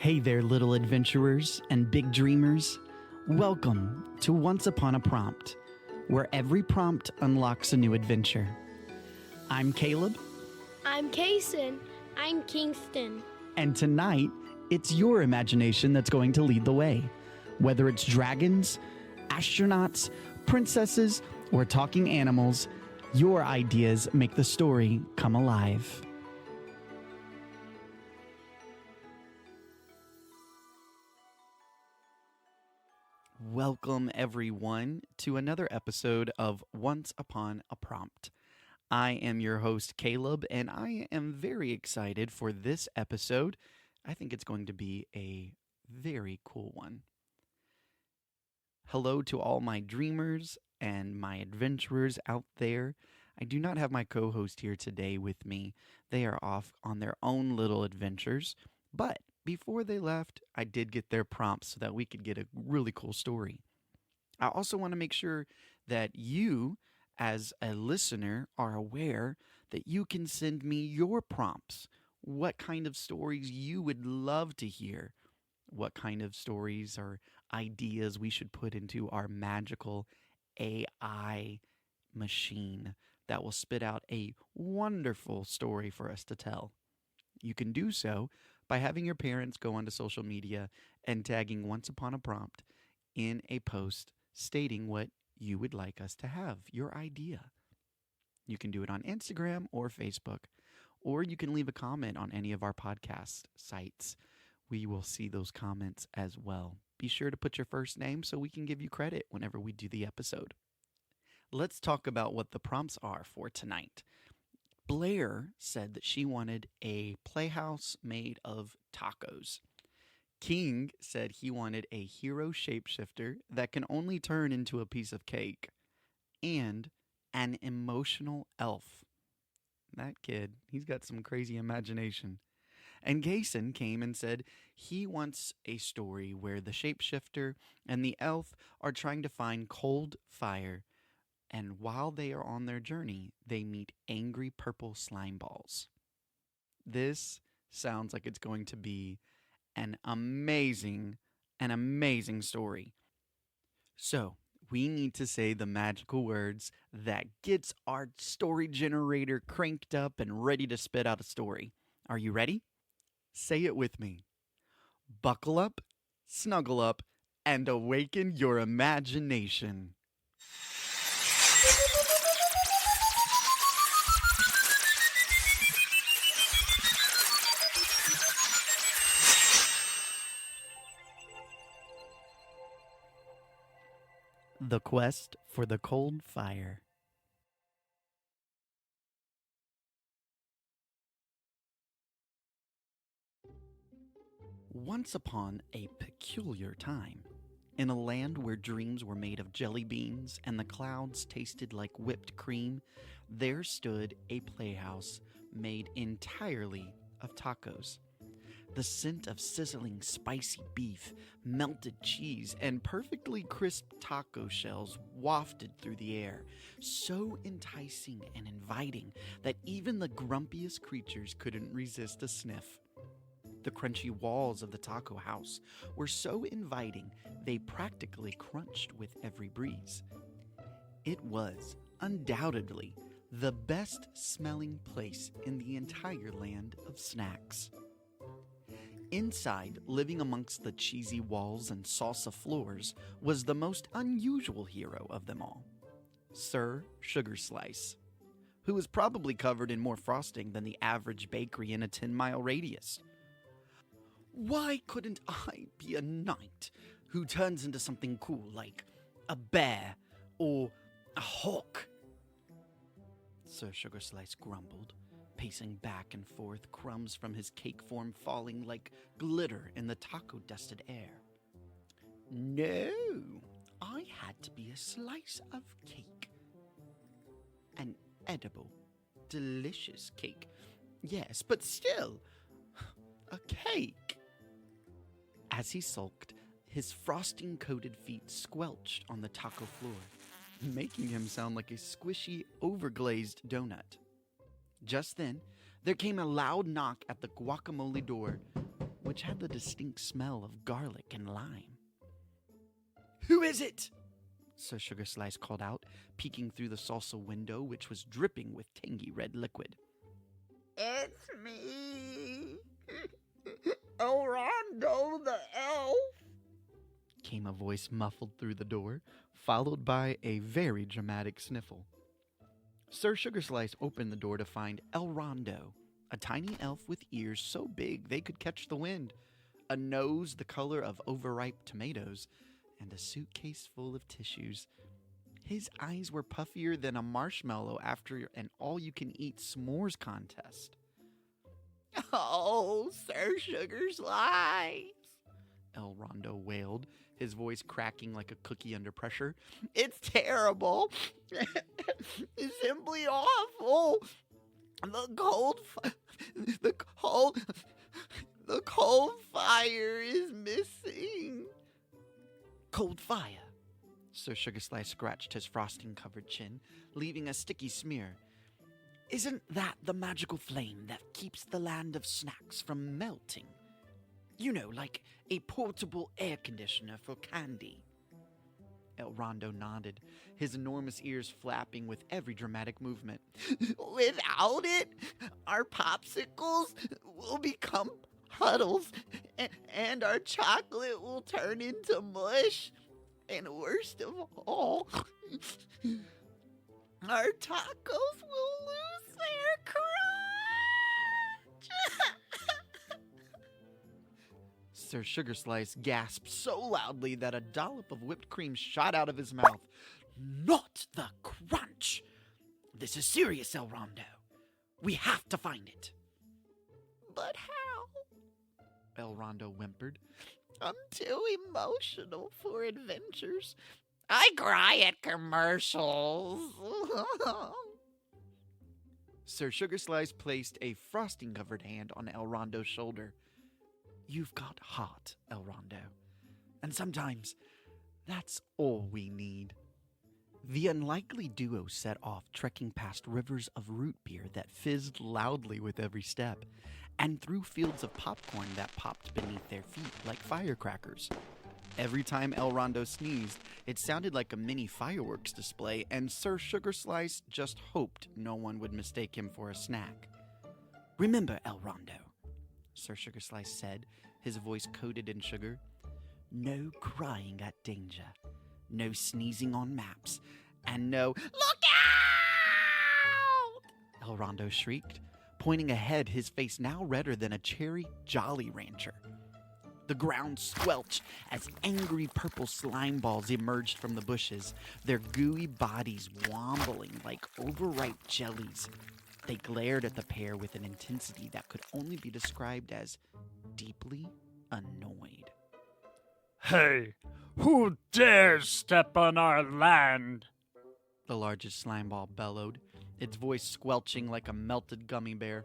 Hey there, little adventurers and big dreamers. Welcome to Once Upon a Prompt, where every prompt unlocks a new adventure. I'm Caleb. I'm Kason. I'm Kingston. And tonight, it's your imagination that's going to lead the way. Whether it's dragons, astronauts, princesses, or talking animals, your ideas make the story come alive. Welcome, everyone, to another episode of Once Upon a Prompt. I am your host, Caleb, and I am very excited for this episode. I think it's going to be a very cool one. Hello to all my dreamers and my adventurers out there. I do not have my co-host here today with me. They are off on their own little adventures, but before they left, I did get their prompts so that we could get a really cool story. I also want to make sure that you, as a listener, are aware that you can send me your prompts. What kind of stories you would love to hear? What kind of stories or ideas we should put into our magical AI machine that will spit out a wonderful story for us to tell? You can do so by having your parents go onto social media and tagging Once Upon a Prompt in a post stating what you would like us to have, your idea. You can do it on Instagram or Facebook, or you can leave a comment on any of our podcast sites. We will see those comments as well. Be sure to put your first name so we can give you credit whenever we do the episode. Let's talk about what the prompts are for tonight. Blair said that she wanted a playhouse made of tacos. King said he wanted a hero shapeshifter that can only turn into a piece of cake. And an emotional elf. That kid, he's got some crazy imagination. And Kason came and said he wants a story where the shapeshifter and the elf are trying to find cold fire. And while they are on their journey, they meet angry purple slimeballs. This sounds like it's going to be an amazing story. So, we need to say the magical words that gets our story generator cranked up and ready to spit out a story. Are you ready? Say it with me. Buckle up, snuggle up, and awaken your imagination. The Quest for the Cold Fire. Once upon a peculiar time, in a land where dreams were made of jelly beans and the clouds tasted like whipped cream, there stood a playhouse made entirely of tacos. The scent of sizzling spicy beef, melted cheese, and perfectly crisp taco shells wafted through the air, so enticing and inviting that even the grumpiest creatures couldn't resist a sniff. The crunchy walls of the taco house were so inviting they practically crunched with every breeze. It was, undoubtedly, the best smelling place in the entire land of snacks. Inside, living amongst the cheesy walls and salsa floors, was the most unusual hero of them all, Sir Sugar Slice, who was probably covered in more frosting than the average bakery in a 10-mile radius. Why couldn't I be a knight who turns into something cool like a bear or a hawk? Sir Sugar Slice grumbled, pacing back and forth, crumbs from his cake form falling like glitter in the taco-dusted air. No, I had to be a slice of cake. An edible, delicious cake. Yes, but still, a cake. As he sulked, his frosting-coated feet squelched on the taco floor, making him sound like a squishy, overglazed donut. Just then, there came a loud knock at the guacamole door. which had the distinct smell of garlic and lime. "Who is it?" Sir Sugar Slice called out, peeking through the salsa window, which was dripping with tangy red liquid. "It's me, Elrondo the elf," came a voice muffled through the door, followed by a very dramatic sniffle. Sir Sugar Slice opened the door to find Elrondo, a tiny elf with ears so big they could catch the wind, a nose the color of overripe tomatoes, and a suitcase full of tissues. His eyes were puffier than a marshmallow after an all-you-can-eat s'mores contest. "Oh, Sir Sugar Slice," Elrondo wailed, his voice cracking like a cookie under pressure. "It's terrible. It's simply awful. The cold fire is missing." "Cold fire?" Sir Sugar Slice scratched his frosting-covered chin, leaving a sticky smear. "Isn't that the magical flame that keeps the land of snacks from melting? You know, like a portable air conditioner for candy." Elrondo nodded, his enormous ears flapping with every dramatic movement. "Without it, our popsicles will become puddles, and our chocolate will turn into mush. And worst of all, our tacos will lose their crunch." Sir Sugar Slice gasped so loudly that a dollop of whipped cream shot out of his mouth. "Not the crunch! This is serious, Elrondo. We have to find it." "But how?" Elrondo whimpered. "I'm too emotional for adventures. I cry at commercials." Sir Sugar Slice placed a frosting-covered hand on Elrondo's shoulder. "You've got heart, Elrondo. And sometimes that's all we need." The unlikely duo set off, trekking past rivers of root beer that fizzed loudly with every step, and through fields of popcorn that popped beneath their feet like firecrackers. Every time Elrondo sneezed, it sounded like a mini fireworks display, and Sir Sugar Slice just hoped no one would mistake him for a snack. "Remember, Elrondo," Sir Sugar Slice said, his voice coated in sugar, "no crying at danger, no sneezing on maps, and no—" "Look out!" Elrondo shrieked, pointing ahead, his face now redder than a cherry Jolly Rancher. The ground squelched as angry purple slime balls emerged from the bushes, their gooey bodies wobbling like overripe jellies. They glared at the pair with an intensity that could only be described as deeply annoyed. "Hey, who dares step on our land?" The largest slime ball bellowed, its voice squelching like a melted gummy bear.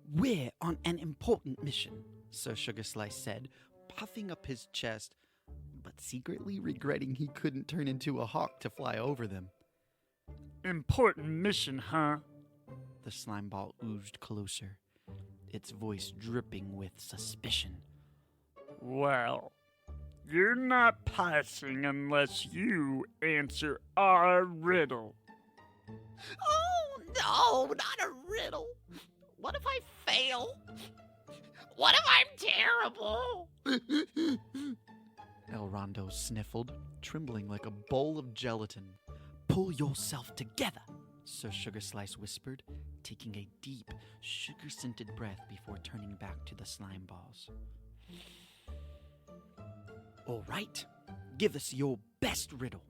"We're on an important mission," Sir Sugar Slice said, puffing up his chest, but secretly regretting he couldn't turn into a hawk to fly over them. "Important mission, huh?" The slime ball oozed closer, its voice dripping with suspicion. "Well, you're not passing unless you answer our riddle." "Oh, no, not a riddle. What if I fail? What if I'm terrible?" Elrondo sniffled, trembling like a bowl of gelatin. "Pull yourself together," Sir Sugar Slice whispered, taking a deep, sugar-scented breath before turning back to the slime balls. "All right, give us your best riddle."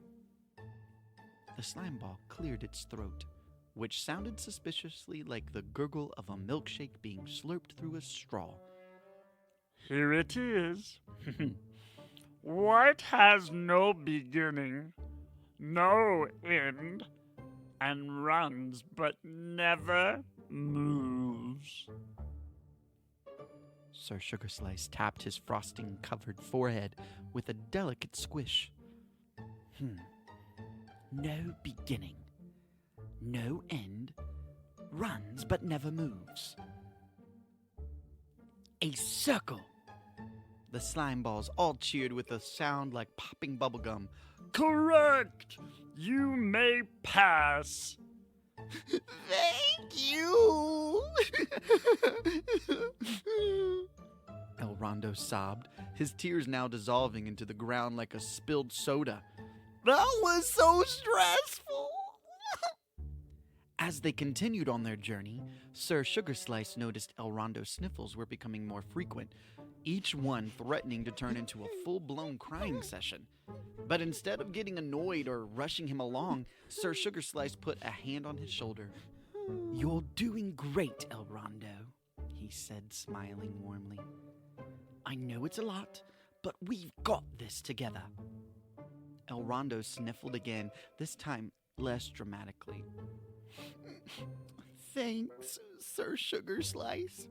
The slime ball cleared its throat, which sounded suspiciously like the gurgle of a milkshake being slurped through a straw. Here it is. What has no beginning, no end, and runs but never moves? Sir Sugar Slice tapped his frosting-covered forehead with a delicate squish. No beginning, no end, runs but never moves. A circle, The slimeballs all cheered with a sound like popping bubblegum. Correct! You may pass. Thank you! Elrondo sobbed, his tears now dissolving into the ground like a spilled soda. That was so stressful! As they continued on their journey, Sir Sugarslice noticed Elrondo's sniffles were becoming more frequent, each one threatening to turn into a full-blown crying session. But instead of getting annoyed or rushing him along, Sir Sugarslice put a hand on his shoulder. "You're doing great, Elrondo," he said, smiling warmly. "I know it's a lot, but we've got this together." Elrondo sniffled again, this time less dramatically. Thanks, Sir Sugarslice.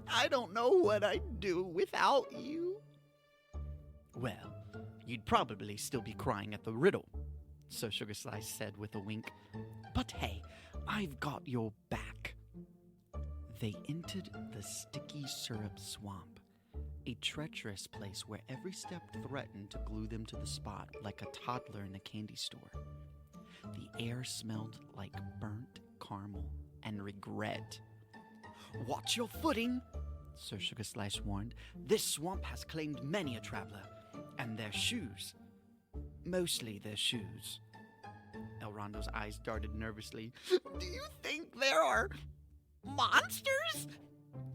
I don't know what I'd do without you. "Well, you'd probably still be crying at the riddle," Sir Sugarslice said with a wink. "But hey, I've got your back." They entered the sticky syrup swamp, a treacherous place where every step threatened to glue them to the spot like a toddler in a candy store. The air smelled like burnt caramel and regret. "Watch your footing," Sir Sugarslice warned. "This swamp has claimed many a traveler, and their shoes. Mostly their shoes." Elrondo's eyes darted nervously. Do you think there are monsters?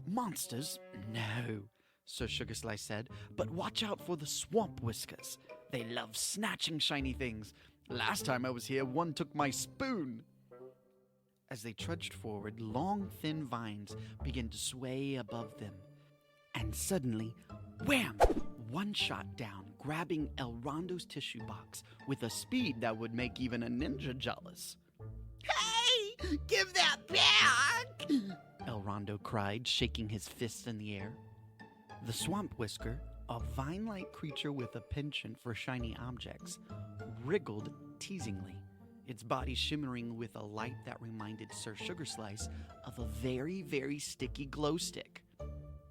"Monsters? No," Sir Sugarslice said. "But watch out for the swamp whiskers. They love snatching shiny things. Last time I was here, one took my spoon." As they trudged forward, long, thin vines began to sway above them. And suddenly, wham! One shot down, grabbing Elrondo's tissue box with a speed that would make even a ninja jealous. Hey, give that back! Elrondo cried, shaking his fists in the air. The swamp whisker, a vine-like creature with a penchant for shiny objects, wriggled teasingly, its body shimmering with a light that reminded Sir Sugarslice of a very, very sticky glow stick.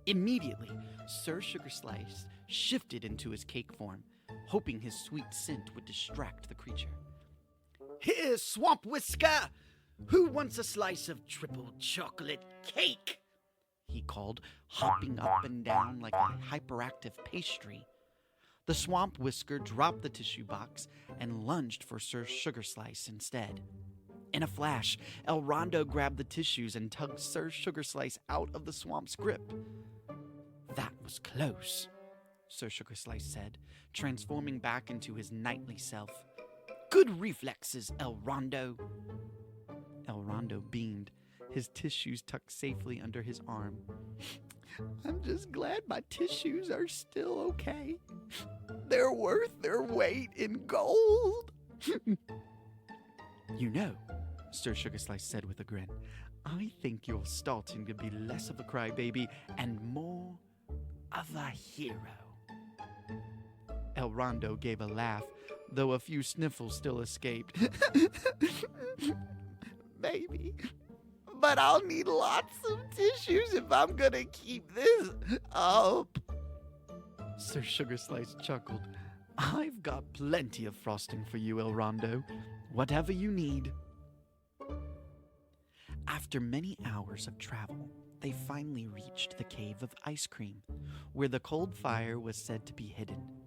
Immediately, Sir Sugarslice shifted into his cake form, hoping his sweet scent would distract the creature. "Here, Swamp Whisker! Who wants a slice of triple chocolate cake?" he called, hopping up and down like a hyperactive pastry. The Swamp Whisker dropped the tissue box and lunged for Sir Sugarslice instead. In a flash, Elrondo grabbed the tissues and tugged Sir Sugarslice out of the swamp's grip. "That was close," Sir Sugarslice said, transforming back into his knightly self. "Good reflexes, Elrondo." Elrondo beamed, his tissues tucked safely under his arm. I'm just glad my tissues are still okay. They're worth their weight in gold. "You know," Sir Sugarslice said with a grin, "I think you're starting to be less of a crybaby and more of a hero." Elrondo gave a laugh, though a few sniffles still escaped. Maybe. But I'll need lots of tissues if I'm gonna keep this up. Sir Sugarslice chuckled. "I've got plenty of frosting for you, Elrondo. Whatever you need." After many hours of travel, they finally reached the Cave of Ice Cream, where the cold fire was said to be hidden.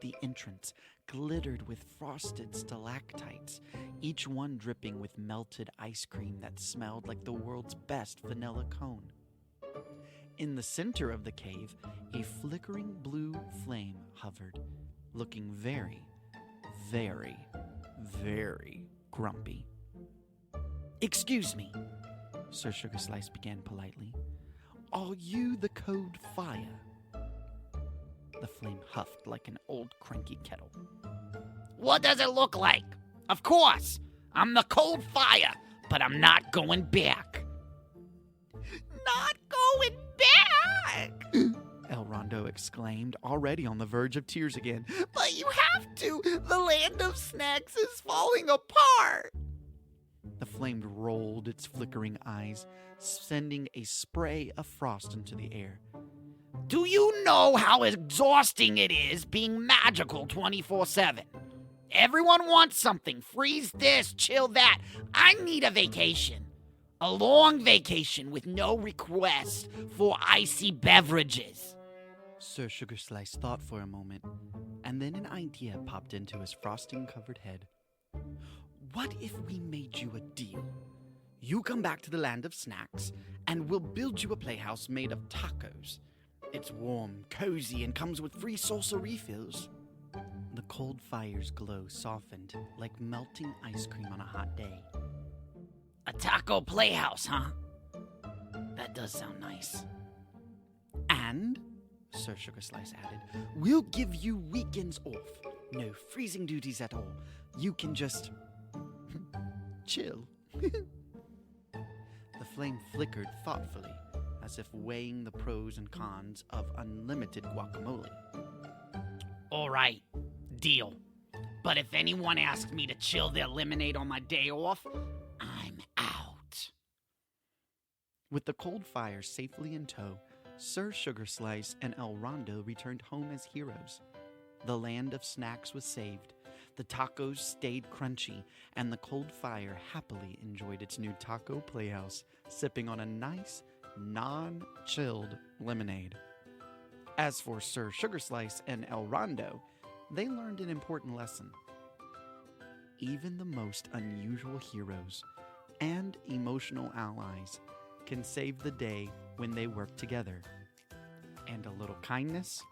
The entrance glittered with frosted stalactites, each one dripping with melted ice cream that smelled like the world's best vanilla cone. In the center of the cave, a flickering blue flame hovered, looking very, very, very grumpy. "Excuse me," Sir Sugarslice began politely. "Are you the code fire?" The flame huffed like an old cranky kettle. What does it look like? Of course, I'm the cold fire, but I'm not going back. Not going back? Elrondo exclaimed, already on the verge of tears again. But you have to. The land of snacks is falling apart. The flame rolled its flickering eyes, sending a spray of frost into the air. Do you know how exhausting it is being magical 24/7? Everyone wants something. Freeze this, chill that. I need a vacation. A long vacation with no request for icy beverages. Sir Sugar Slice thought for a moment, and then an idea popped into his frosting-covered head. What if we made you a deal? You come back to the land of snacks, and we'll build you a playhouse made of tacos. It's warm, cozy, and comes with free salsa refills. The cold fire's glow softened like melting ice cream on a hot day. A taco playhouse, huh? That does sound nice. And, Sir Sugar Slice added, we'll give you weekends off. No freezing duties at all. You can just chill. The flame flickered thoughtfully, as if weighing the pros and cons of unlimited guacamole. All right, deal. But if anyone asks me to chill their lemonade on my day off, I'm out. With the cold fire safely in tow, Sir Sugar Slice and Elrondo returned home as heroes. The land of snacks was saved, the tacos stayed crunchy, and the cold fire happily enjoyed its new taco playhouse, sipping on a nice, non-chilled lemonade. As for Sir Sugar Slice and Elrondo, they learned an important lesson. Even the most unusual heroes and emotional allies can save the day when they work together. And a little kindness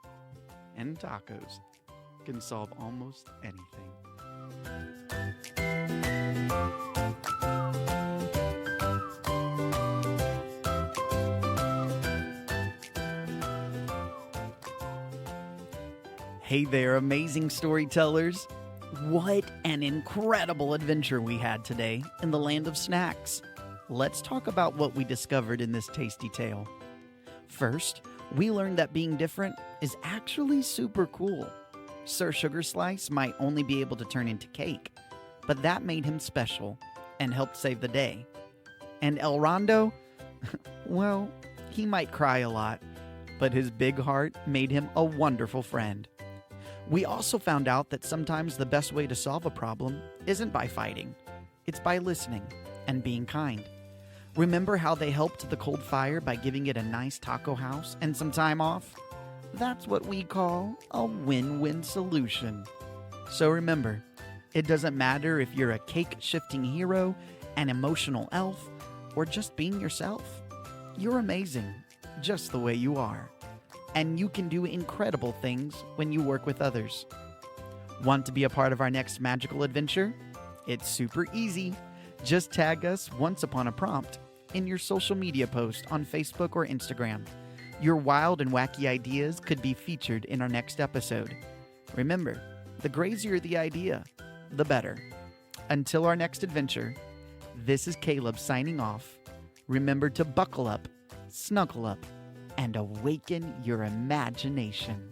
and tacos can solve almost anything. Hey there, amazing storytellers. What an incredible adventure we had today in the land of snacks. Let's talk about what we discovered in this tasty tale. First, we learned that being different is actually super cool. Sir Sugar Slice might only be able to turn into cake, but that made him special and helped save the day. And Elrondo, well, he might cry a lot, but his big heart made him a wonderful friend. We also found out that sometimes the best way to solve a problem isn't by fighting. It's by listening and being kind. Remember how they helped the cold fire by giving it a nice taco house and some time off? That's what we call a win-win solution. So remember, it doesn't matter if you're a cake-shifting hero, an emotional elf, or just being yourself. You're amazing, just the way you are. And you can do incredible things when you work with others. Want to be a part of our next magical adventure? It's super easy. Just tag us once upon a prompt in your social media post on Facebook or Instagram. Your wild and wacky ideas could be featured in our next episode. Remember, the crazier the idea, the better. Until our next adventure, this is Caleb signing off. Remember to buckle up, snuggle up, and awaken your imagination.